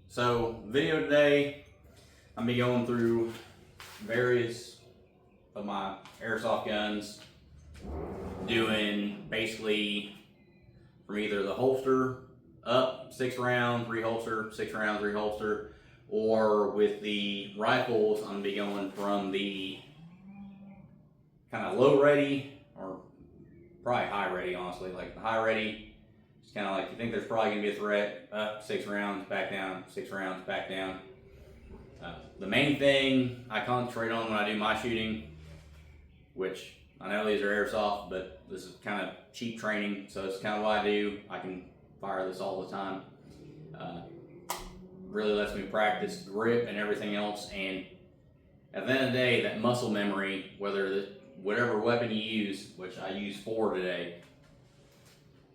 So, video today, I'm be going through various of my airsoft guns, doing basically from either the holster up 6 round, reholster, 6 rounds, reholster, or with the rifles, I'm gonna be going from the kind of low ready or probably high ready, honestly. Like the high ready, it's kind of like you think there's probably gonna be a threat, up 6 rounds, back down, 6 rounds, back down. The main thing I concentrate on when I do my shooting, which I know these are airsoft, but this is kind of cheap training, so it's kind of what I do. I can fire this all the time. Really lets me practice grip and everything else, and at the end of the day, that muscle memory, whatever weapon you use, which I use 4 today,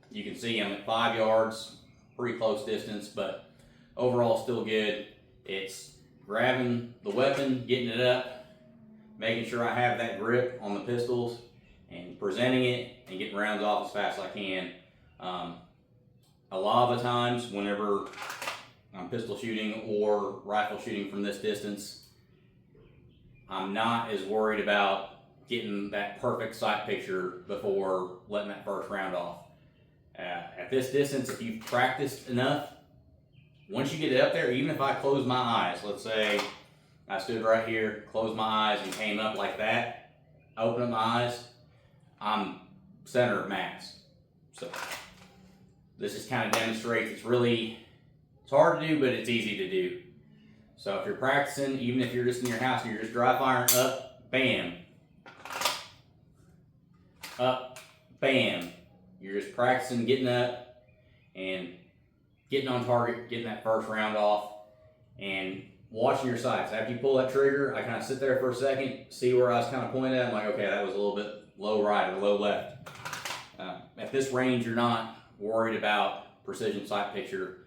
you can see I'm at 5 yards, pretty close distance, but overall still good. It's grabbing the weapon, getting it up, making sure I have that grip on the pistols, and presenting it and getting rounds off as fast as I can. A lot of the times, whenever I'm pistol shooting or rifle shooting from this distance, I'm not as worried about getting that perfect sight picture before letting that first round off. At this distance, if you've practiced enough, once you get it up there, even if I close my eyes, let's say I stood right here, closed my eyes and came up like that, open up my eyes, I'm center of mass. So this just kind of demonstrates it's hard to do, but it's easy to do. So if you're practicing, even if you're just in your house and you're just dry firing up, bam, up, bam. You're just practicing getting up and getting on target, getting that first round off, and watching your sights. After you pull that trigger, I kind of sit there for a second, see where I was kind of pointing at. I'm like, okay, that was a little bit low right or low left. At this range, you're not worried about precision sight picture.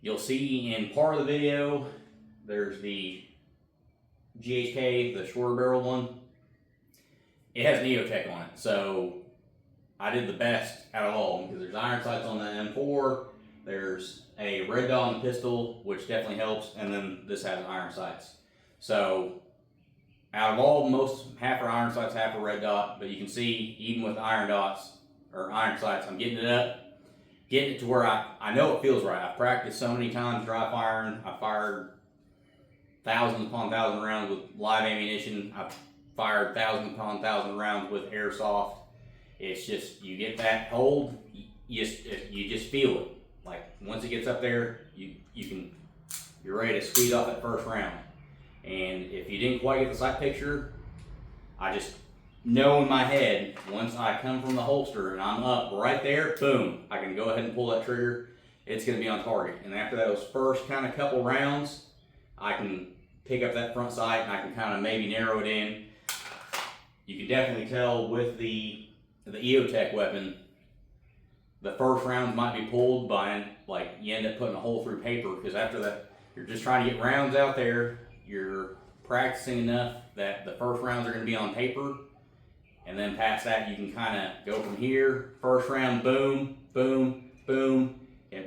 You'll see in part of the video, there's the GHK, the shorter barrel one. It has an EOTech on it, so I did the best out of all because there's iron sights on the M4, there's a red dot on the pistol, which definitely helps, and then this has iron sights. So out of all, most half are iron sights, half are red dot, but you can see even with iron dots or iron sights, I'm getting it up, getting it to where I know it feels right. I've practiced so many times dry firing. I've fired thousands upon thousands of rounds with live ammunition. I've fired thousands upon thousands of rounds with airsoft. It's just, you get that hold, you just feel it. Like once it gets up there, you're ready to squeeze off that first round. And if you didn't quite get the sight picture, I just know in my head, once I come from the holster and I'm up right there, boom, I can go ahead and pull that trigger. It's going to be on target. And after those first kind of couple rounds, I can pick up that front sight and I can kind of maybe narrow it in. You can definitely tell with the EOTech weapon, the first rounds might be pulled by, like, you end up putting a hole through paper, because after that, you're just trying to get rounds out there. You're practicing enough that the first rounds are going to be on paper, and then past that, you can kind of go from here. First round, boom, boom, boom. And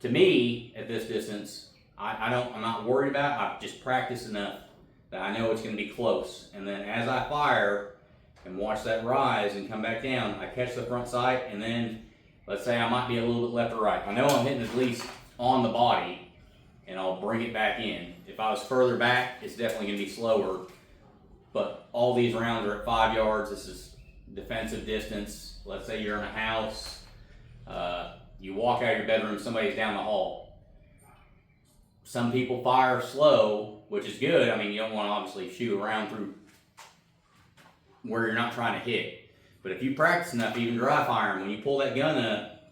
to me, at this distance, I'm not worried about it. I've just practiced enough that I know it's going to be close. And then as I fire and watch that rise and come back down, I catch the front sight, and then let's say I might be a little bit left or right. I know I'm hitting at least on the body, and I'll bring it back in. If I was further back, it's definitely going to be slower. But all these rounds are at 5 yards. This is defensive distance. Let's say you're in a house. You walk out of your bedroom, somebody's down the hall. Some people fire slow, which is good. I mean, you don't want to obviously shoot around through where you're not trying to hit. But if you practice enough, even dry firing, when you pull that gun up,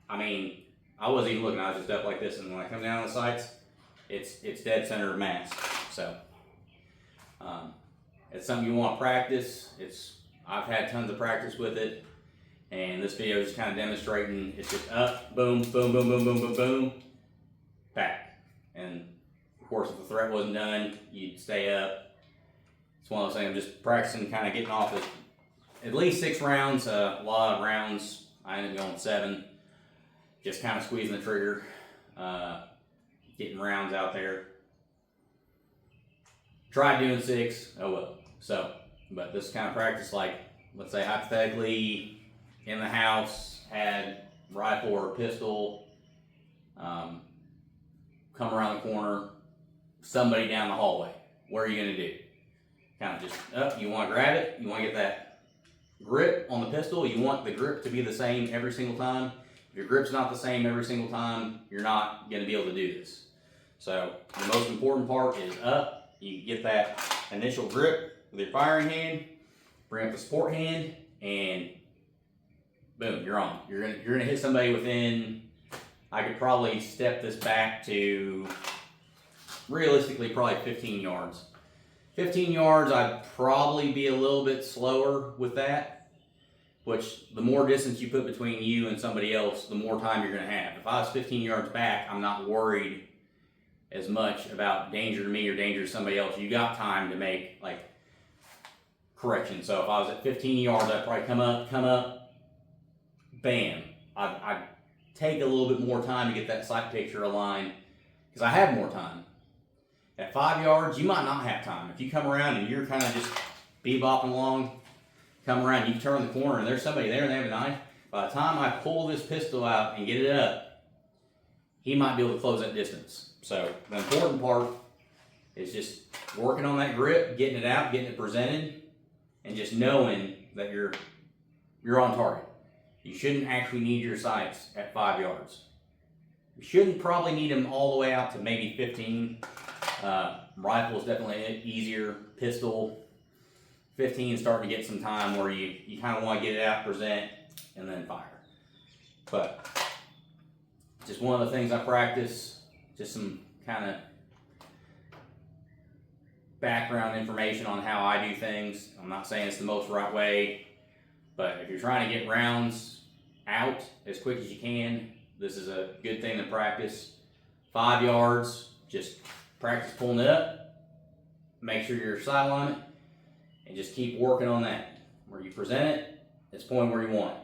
I mean, I wasn't even looking, I was just up like this, and when I come down on the sights, it's dead center of mass. So it's something you want to practice. I've had tons of practice with it, and this video is kind of demonstrating. It's just up, boom, boom, boom, boom, boom, boom, boom, back. And of course, if the threat wasn't done, you'd stay up. It's one of those things. I'm just practicing, kind of getting off at least 6 rounds. A lot of rounds, I ended up going 7. Just kind of squeezing the trigger. getting rounds out there. Tried doing 6, oh well. So, but this kind of practice, like, let's say hypothetically, in the house, had rifle or pistol, come around the corner, somebody down the hallway. What are you gonna do? Kind of just, you wanna grab it, you wanna get that grip on the pistol, you want the grip to be the same every single time. If your grip's not the same every single time, you're not gonna be able to do this. So the most important part is up, you get that initial grip with your firing hand, bring up the support hand, and boom, you're on. You're gonna hit somebody within, I could probably step this back to realistically probably 15 yards. 15 yards, I'd probably be a little bit slower with that, which the more distance you put between you and somebody else, the more time you're gonna have. If I was 15 yards back, I'm not worried as much about danger to me or danger to somebody else. You got time to make like correction. So if I was at 15 yards, I'd probably come up, bam. I'd take a little bit more time to get that sight picture aligned because I have more time. At 5 yards, you might not have time. If you come around and you're kind of just bebopping along, come around, you turn the corner and there's somebody there and they have a knife, by the time I pull this pistol out and get it up, he might be able to close that distance. So the important part is just working on that grip, getting it out, getting it presented, and just knowing that you're on target. You shouldn't actually need your sights at 5 yards. You shouldn't probably need them all the way out to maybe 15. Rifle is definitely easier. Pistol, 15 starting to get some time where you kind of want to get it out, present, and then fire. But just one of the things I practice, just some kind of background information on how I do things. I'm not saying it's the most right way, but if you're trying to get rounds out as quick as you can, this is a good thing to practice. 5 yards, just practice pulling it up, make sure your sight alignment, and just keep working on that. Where you present it, it's pointing where you want it.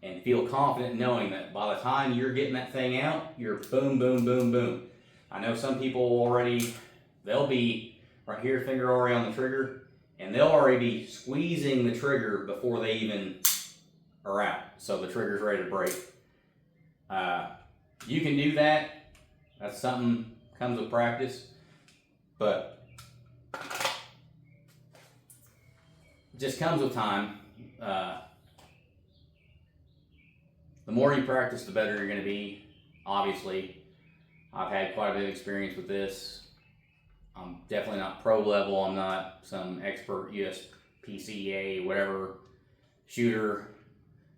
And feel confident knowing that by the time you're getting that thing out, you're boom, boom, boom, boom. I know some people already, they'll be right here, finger already on the trigger, and they'll already be squeezing the trigger before they even are out. So the trigger's ready to break. You can do that. That's something comes with practice, but it just comes with time. The more you practice, the better you're going to be. Obviously, I've had quite a bit of experience with this. I'm definitely not pro level. I'm not some expert USPCA, whatever shooter.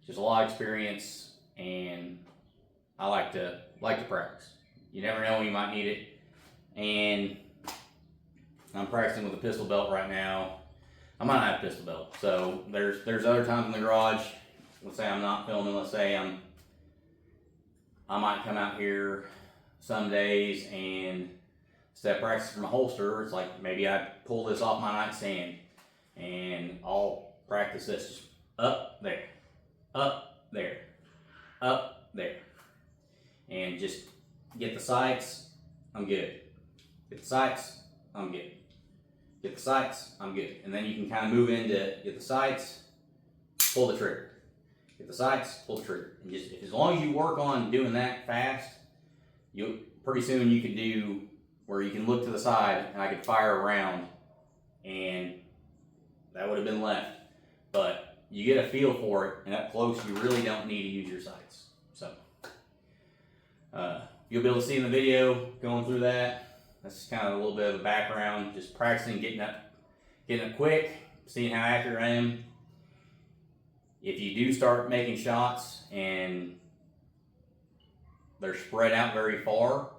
Just a lot of experience, and I like to practice. You never know when you might need it. And I'm practicing with a pistol belt right now. I might not have a pistol belt. So there's other times in the garage. Let's say I'm not filming. Let's say I might come out here some days and instead of practicing from a holster, it's like maybe I pull this off my nightstand and I'll practice this just up there, up there, up there, and just get the sights, I'm good. Get the sights, I'm good. Get the sights, I'm good. And then you can kind of move into get the sights, pull the trigger. Get the sights, pull the trigger. And just as long as you work on doing that fast, you pretty soon you can do where you can look to the side and I could fire around and that would have been left. But you get a feel for it, and up close you really don't need to use your sights. So you'll be able to see in the video going through that. That's kind of a little bit of a background, just practicing getting up quick, seeing how accurate I am. If you do start making shots and they're spread out very far,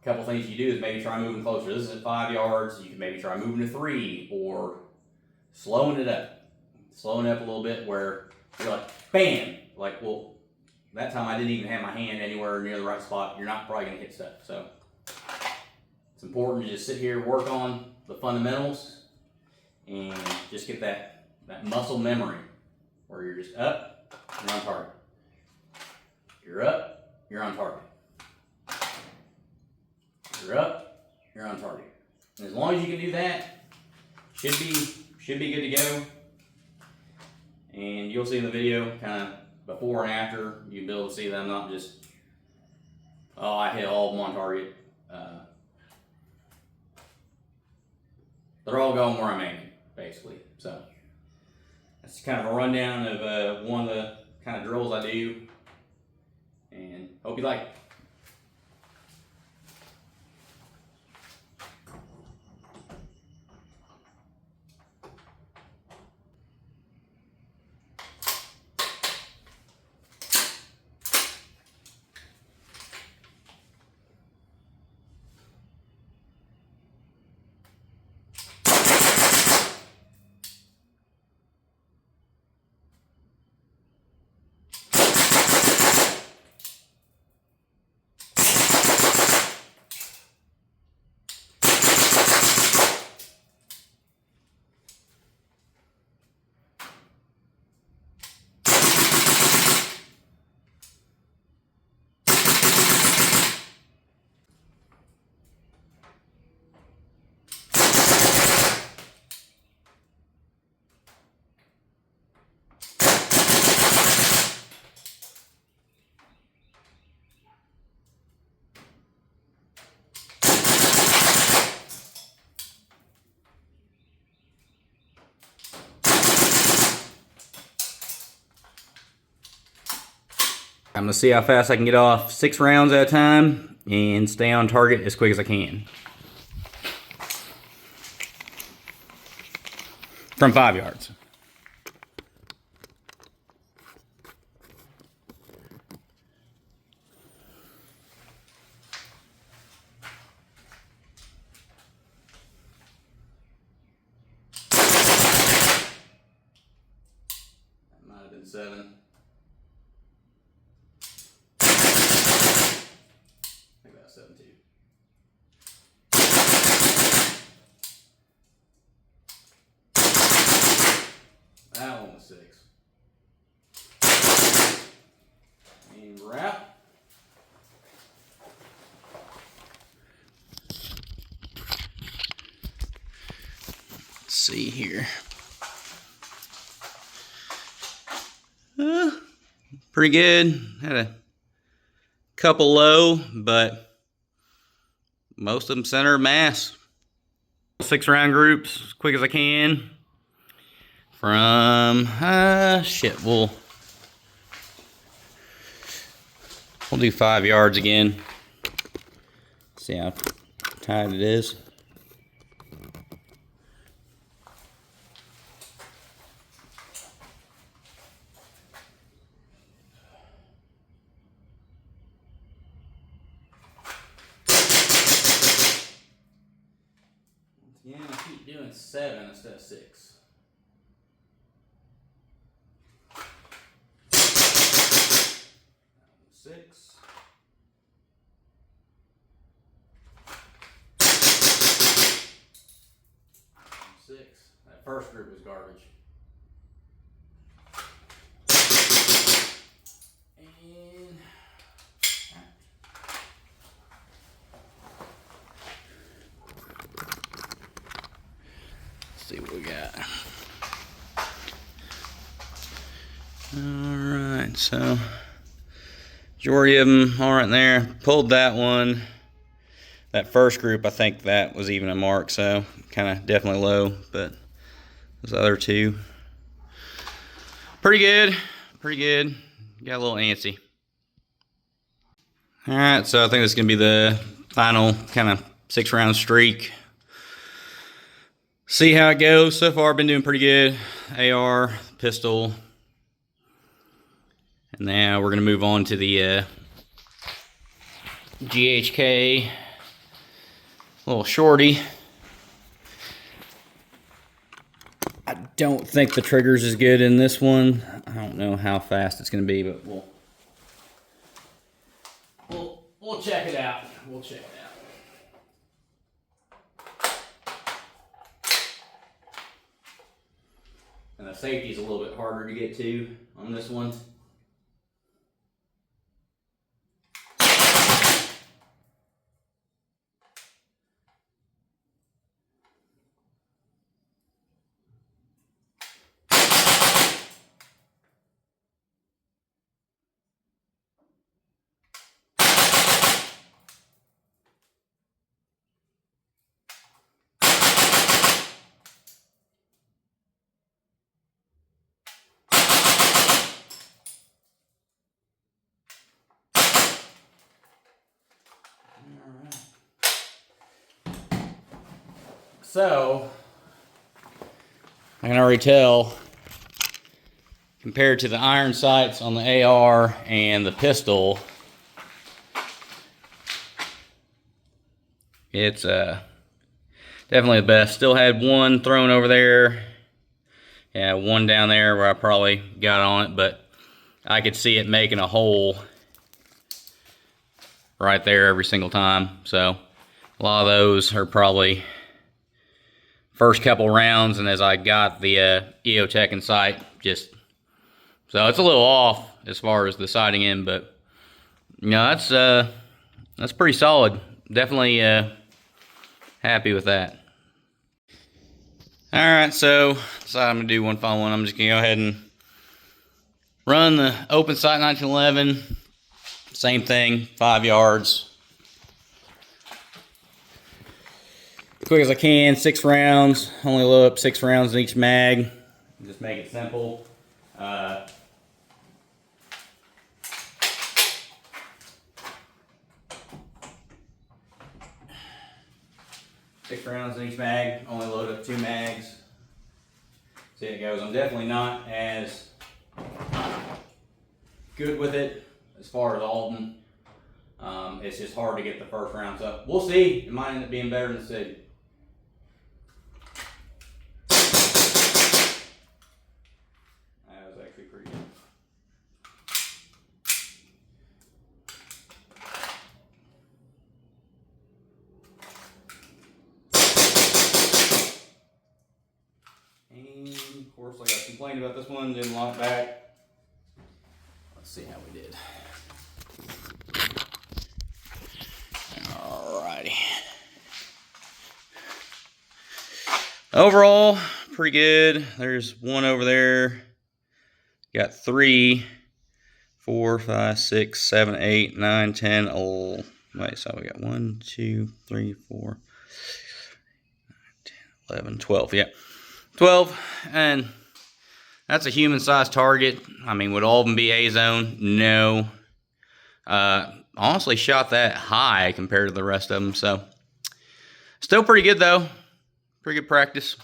a couple things you do is maybe try moving closer. This is at 5 yards. You can maybe try moving to 3 or slowing it up. Slowing it up a little bit where you're like, bam! Like, well, that time I didn't even have my hand anywhere near the right spot. You're not probably going to hit stuff. So it's important to just sit here, work on the fundamentals, and just get that muscle memory where you're just up, you're on target. You're up, you're on target. you're up, you're on target. And as long as you can do that, should be good to go. And you'll see in the video kind of before and after, you'll be able to see that I'm not just, oh, I hit all of them on target. They're all going where I'm aiming, basically. So that's kind of a rundown of one of the kind of drills I do, and hope you like it. I'm gonna see how fast I can get off 6 rounds at a time and stay on target as quick as I can. From 5 yards. That might have been 7. I think that was 7 too. That one was 6. And wrap. Let's see here. Pretty good. Had a couple low, but most of them center of mass. 6 round groups as quick as I can. From we'll do 5 yards again. See how tight it is. Yeah, I keep doing 7 instead of 6. Six. That first group was garbage. And let's see what we got. All right, so majority of them all right there. Pulled that one. That first group, I think that was even a mark, so kind of definitely low, but those other two, pretty good, pretty good. Got a little antsy. All right, so I think this is gonna be the final kind of 6 round streak. See how it goes. So far, I've been doing pretty good. AR, pistol. And now we're gonna move on to the GHK little shorty. I don't think the trigger's as good in this one. I don't know how fast it's gonna be, but we'll check it out. We'll check it out. And the safety's a little bit harder to get to on this one. So, I can already tell, compared to the iron sights on the AR and the pistol, it's definitely the best. Still had one thrown over there. Yeah, one down there where I probably got on it, but I could see it making a hole right there every single time. So a lot of those are probably first couple rounds, and as I got the EOTech in sight, so it's a little off as far as the sighting in, but you know, that's pretty solid. Definitely happy with that. Alright, so decided I'm going to do one final one. I'm just going to go ahead and run the open sight 1911. Same thing, 5 yards. Quick as I can, 6 rounds. Only load up 6 rounds in each mag. Just make it simple. 6 rounds in each mag, only load up 2 mags. See how it goes. I'm definitely not as good with it as far as Alden. It's just hard to get the first round, so we'll see. It might end up being better than the City. That was actually pretty good. And of course, like I complained about this one, didn't lock back. Let's see how we did. Alrighty. Overall, pretty good. There's one over there. Got 3, 4, 5, 6, 7, 8, 9, 10, 11. Wait, so we got 1, 2, 3, 4, 10, 11, 12. Yeah. 12, and that's a human-sized target. I mean, would all of them be A-zone? No. Honestly, shot that high compared to the rest of them, so still pretty good, though. Pretty good practice.